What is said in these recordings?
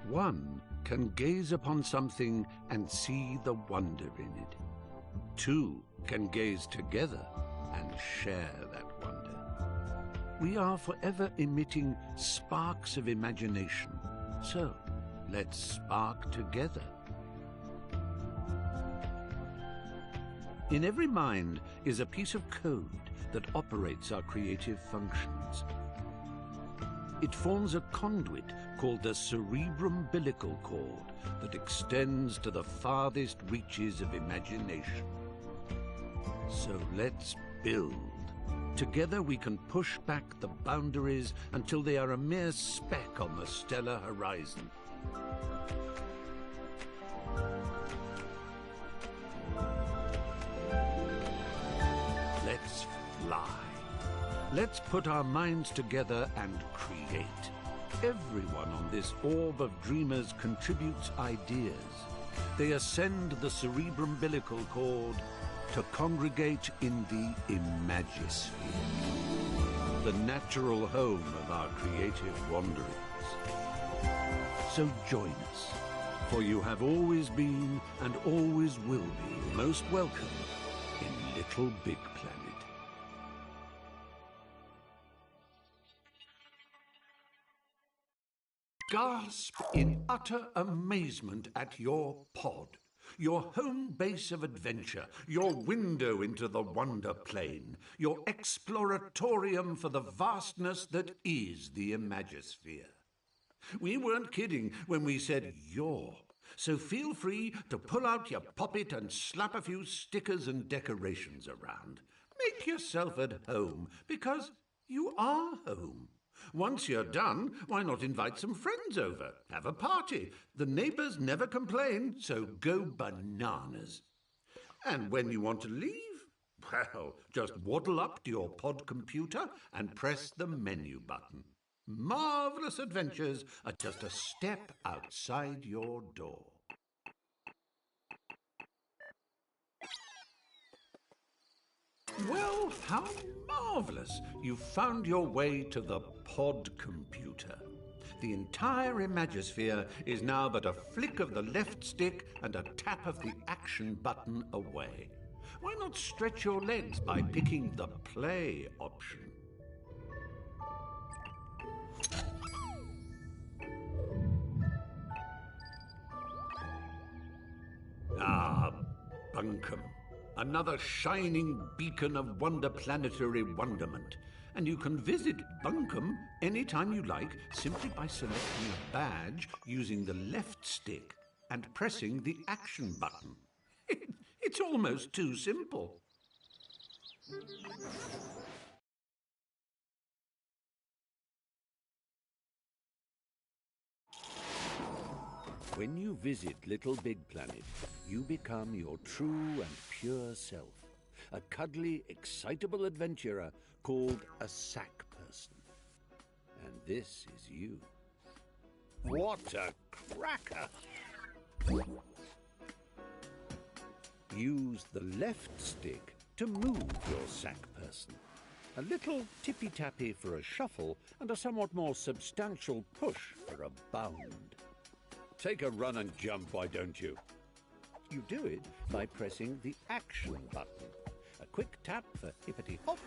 One can gaze upon something and see the wonder in it. Two can gaze together and share that wonder. We are forever emitting sparks of imagination, so let's spark together. In every mind is a piece of code that operates our creative functions. It forms a conduit called the cerebrum-umbilical cord that extends to the farthest reaches of imagination. So let's build. Together we can push back the boundaries until they are a mere speck on the stellar horizon. Let's fly. Let's put our minds together and create. Everyone on this orb of dreamers contributes ideas. They ascend the cerebrum-umbilical cord to congregate in the imagisphere, the natural home of our creative wanderings. So join us, for you have always been and always will be most welcome in Little Big Planet. Gasp in utter amazement at your pod, your home base of adventure, your window into the wonder plane, your exploratorium for the vastness that is the imagisphere. We weren't kidding when we said your, so feel free to pull out your poppet and slap a few stickers and decorations around. Make yourself at home, because you are home. Once you're done, why not invite some friends over? Have a party. The neighbors never complain, so go bananas. And when you want to leave, well, just waddle up to your pod computer and press the menu button. Marvelous adventures are just a step outside your door. Well, how marvelous! You found your way to the pod computer. The entire imagisphere is now but a flick of the left stick and a tap of the action button away. Why not stretch your legs by picking the play option? Ah, bunkum. Another shining beacon of wonder-planetary wonderment. And you can visit Bunkum anytime you like simply by selecting a badge using the left stick and pressing the action button. It's almost too simple. When you visit Little Big Planet, you become your true and pure self, a cuddly, excitable adventurer called a sack person. And this is you. What a cracker! Use the left stick to move your sack person. A little tippy-tappy for a shuffle and a somewhat more substantial push for a bound. Take a run and jump, why don't you? You do it by pressing the action button. A quick tap for hippity-hop.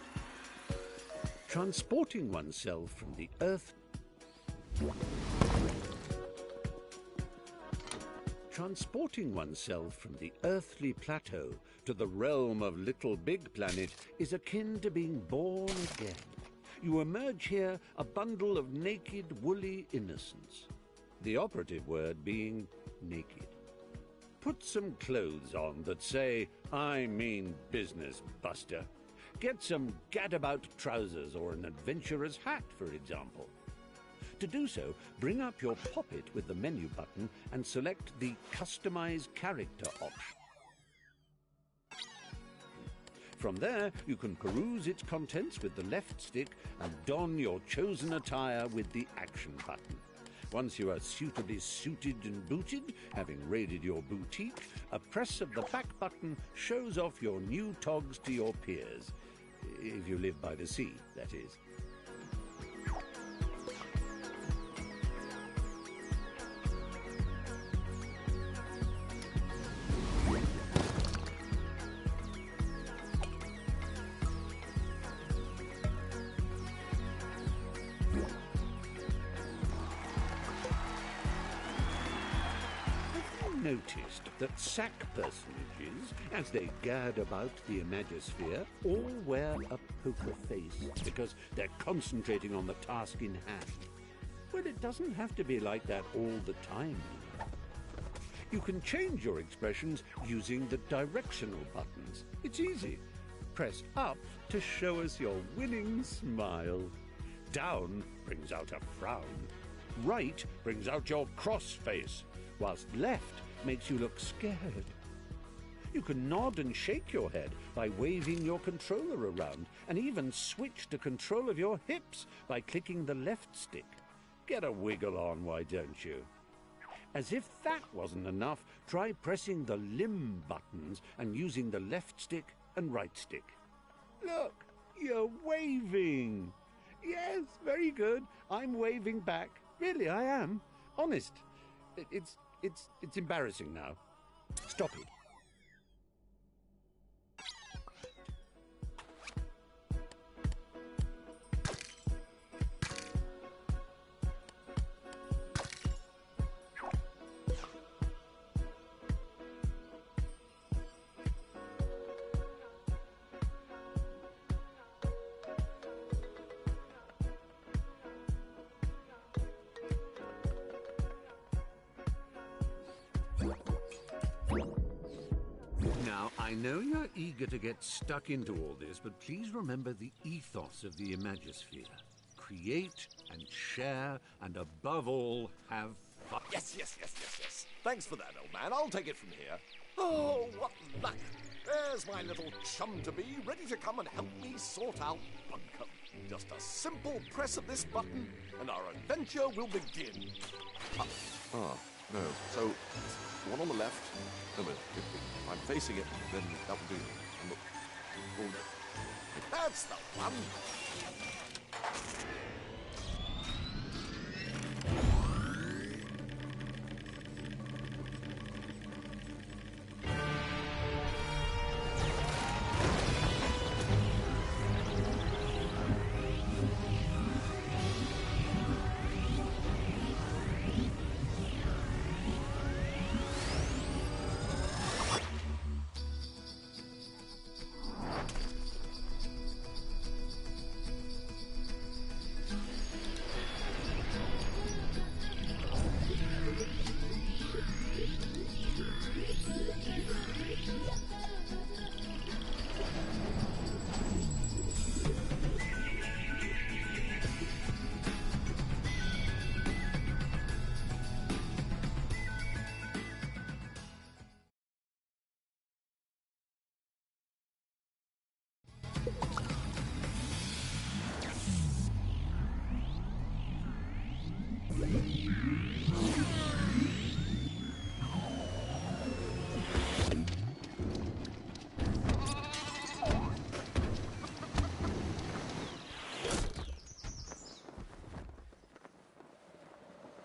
Transporting oneself from the earth... Transporting oneself from the earthly plateau to the realm of Little Big Planet is akin to being born again. You emerge here a bundle of naked, woolly innocence. The operative word being naked. Put some clothes on that say, "I mean business, Buster." Get some gadabout trousers or an adventurer's hat, for example. To do so, bring up your poppet with the menu button and select the Customize Character option. From there, you can peruse its contents with the left stick and don your chosen attire with the action button. Once you are suitably suited and booted, having raided your boutique, a press of the back button shows off your new togs to your peers. If you live by the sea, that is. noticed that sack personages, as they gad about the Imagisphere, all wear a poker face because they're concentrating on the task in hand? Well, it doesn't have to be like that all the time. You can change your expressions using the directional buttons. It's easy. Press up to show us your winning smile. Down brings out a frown. Right brings out your cross face, whilst left makes you look scared. You can nod and shake your head by waving your controller around, and even switch to control of your hips by clicking the left stick. Get a wiggle on, why don't you? As if that wasn't enough, try pressing the limb buttons and using the left stick and right stick. Look, you're waving. Yes, very good. I'm waving back. Really, I am. Honest. It's embarrassing now. Stop it. Now, I know you're eager to get stuck into all this, but please remember the ethos of the Imagisphere. Create and share, and above all, have fun. Yes. Thanks for that, old man. I'll take it from here. Oh, what luck! There's my little chum-to-be, ready to come and help me sort out Bunkum. Just a simple press of this button, and our adventure will begin. No. So, one on the left. No, but if I'm facing it, then that will do. And look. That's the one!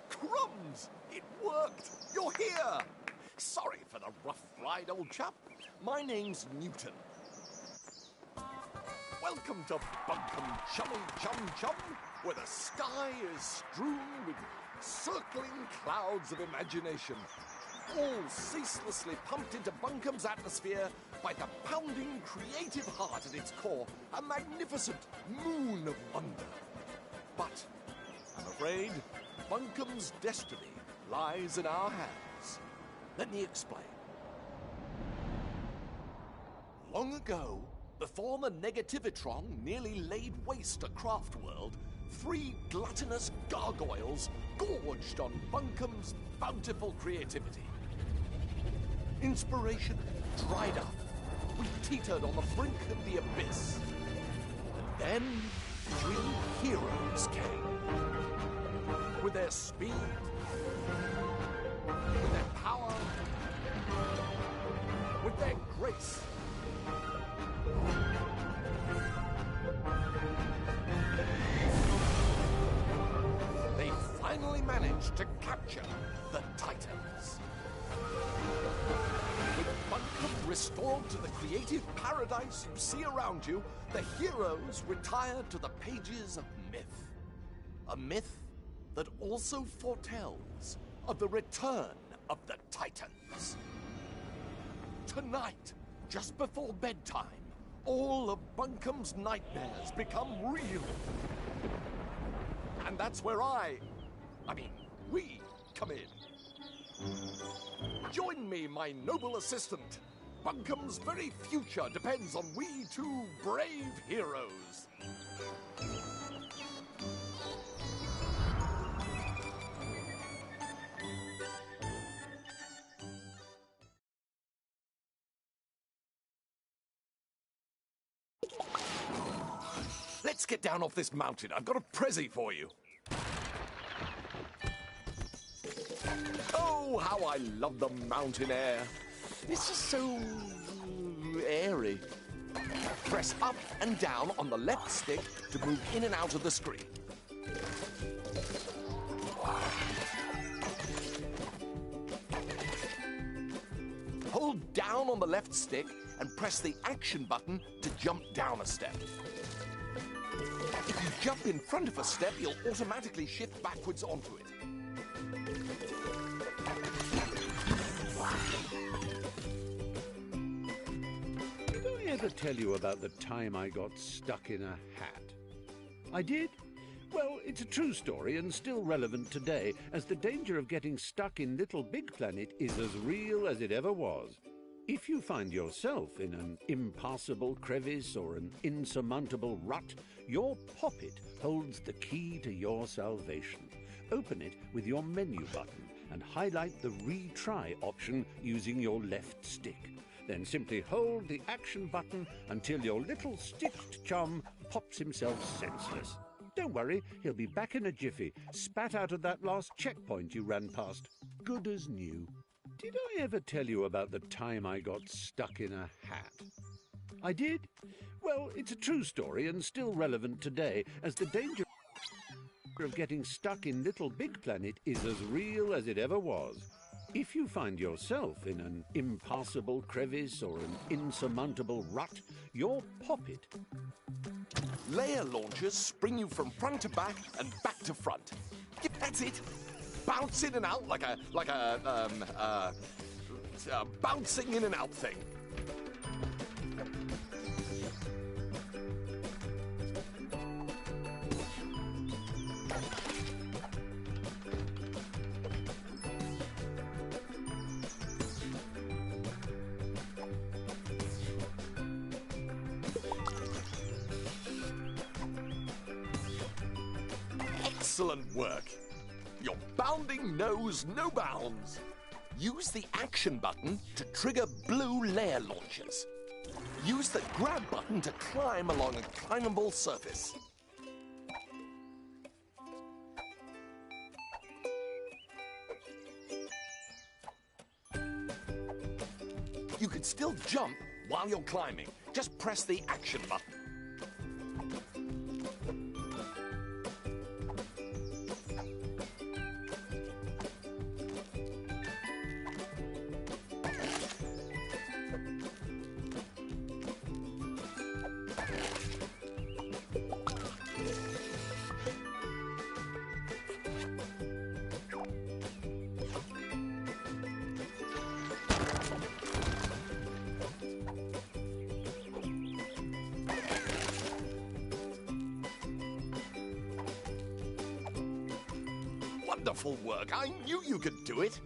Crumbs! It worked! You're here! Sorry for the rough ride, old chap. My name's Newton. Welcome to Bunkum Chummy Chum, where the sky is strewn with circling clouds of imagination, all ceaselessly pumped into Bunkum's atmosphere by the pounding creative heart at its core, a magnificent moon of wonder. But I'm afraid Bunkum's destiny lies in our hands. Let me explain. Long ago, before the Negativitron nearly laid waste a craft world, 3 gluttonous gargoyles gorged on Bunkum's bountiful creativity. Inspiration dried up. We teetered on the brink of the abyss. And then 3 heroes came. With their speed, with their power, with their grace. They finally managed to capture the Titans. With Bunkum restored to the creative paradise you see around you, the heroes retired to the pages of myth. A myth that also foretells of the return of the Titans. Tonight, just before bedtime, all of Bunkum's nightmares become real. And that's where we come in. Join me, my noble assistant. Bunkum's very future depends on we two brave heroes. Let's get down off this mountain. I've got a prezi for you. Oh, how I love the mountain air. It's just so airy. Press up and down on the left stick to move in and out of the screen. Hold down on the left stick and press the action button to jump down a step. If you jump in front of a step, you'll automatically shift backwards onto it. Did I ever tell you about the time I got stuck in a hat? I did? Well, it's a true story and still relevant today, as the danger of getting stuck in Little Big Planet is as real as it ever was. If you find yourself in an impassable crevice or an insurmountable rut, your poppet holds the key to your salvation. Open it with your menu button and highlight the retry option using your left stick. Then simply hold the action button until your little sticked chum pops himself senseless. Don't worry, he'll be back in a jiffy, spat out of that last checkpoint you ran past. Good as new. Did I ever tell you about the time I got stuck in a hat? I did? Well, it's a true story and still relevant today, as the danger of getting stuck in Little Big Planet is as real as it ever was. If you find yourself in an impassable crevice or an insurmountable rut, your poppet. Layer launchers spring you from front to back and back to front. Yep, that's it. Bounce in and out like a bouncing in and out thing. Excellent work. Your bounding knows no bounds. Use the action button to trigger blue layer launchers. Use the grab button to climb along a climbable surface. You can still jump while you're climbing. Just press the action button. Wonderful work. I knew you could do it.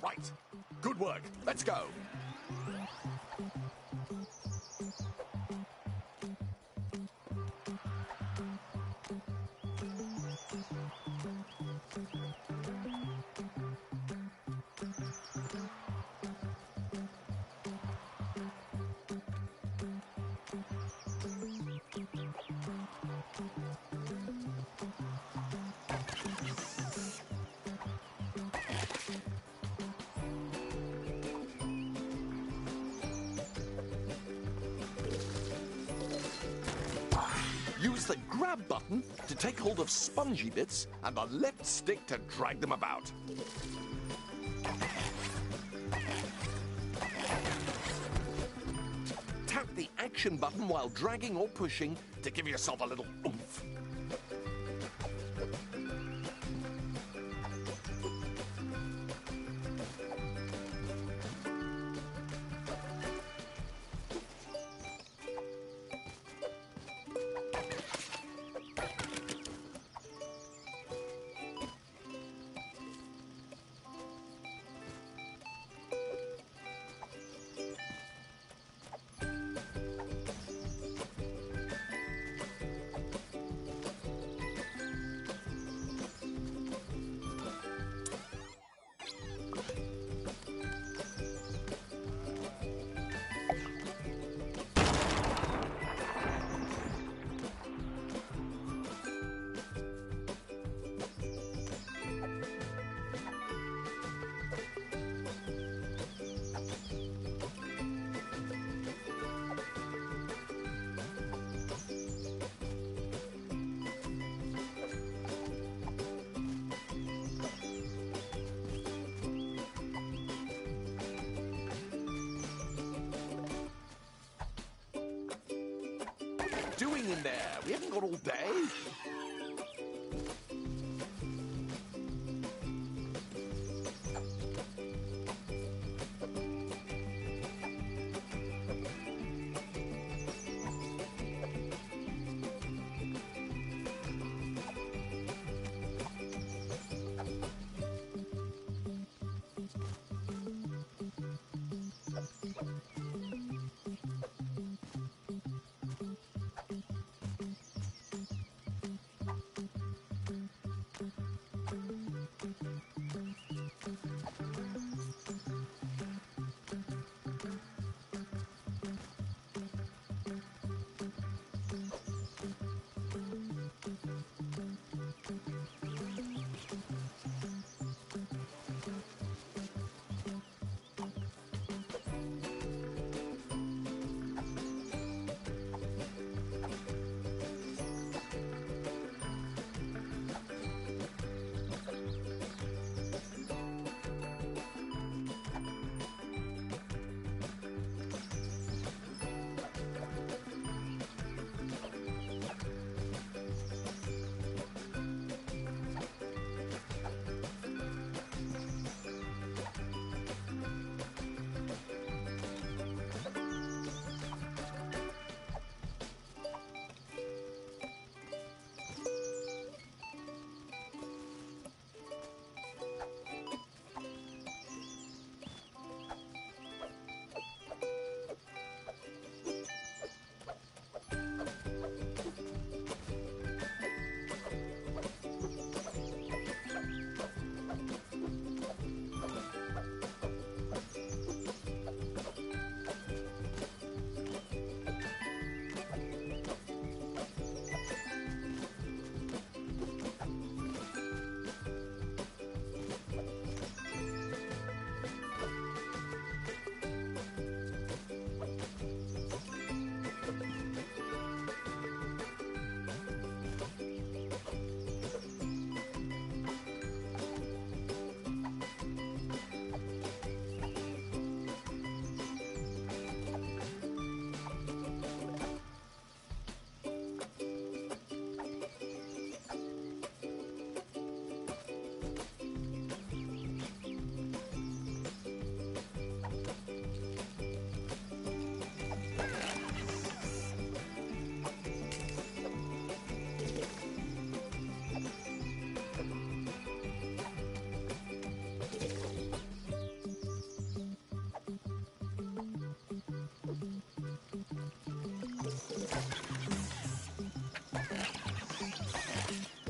Right. Good work. Let's go. Use the grab button to take hold of spongy bits and the left stick to drag them about. Tap the action button while dragging or pushing to give yourself a little oomph. Doing in there? We haven't got all day.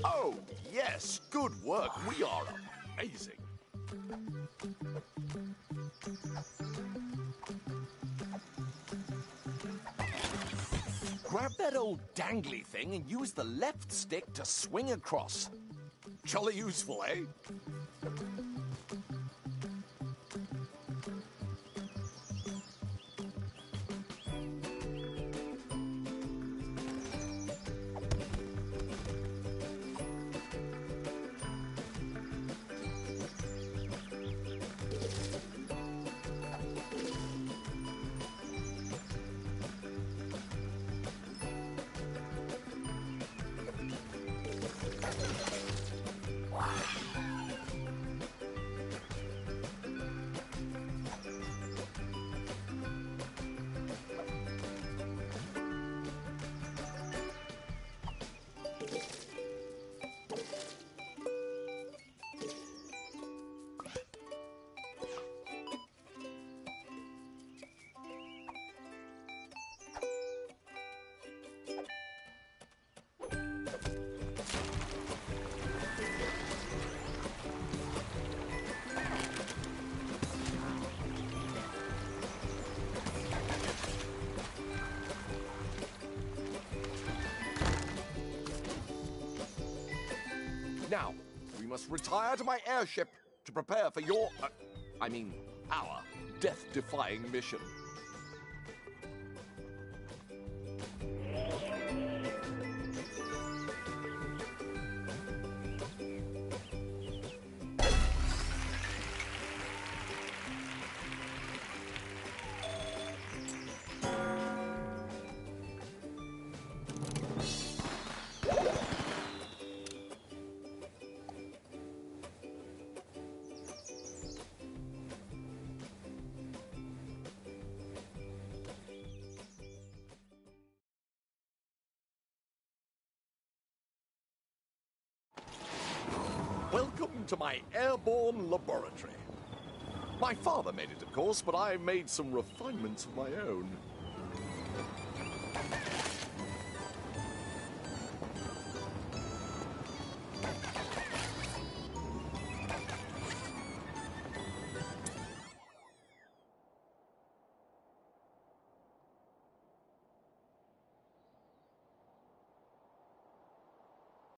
Oh, yes, good work. We are amazing. Grab that old dangly thing and use the left stick to swing across. Jolly useful, eh? Now, we must retire to my airship to prepare for your, our death-defying mission. Welcome to my airborne laboratory. My father made it, of course, but I made some refinements of my own.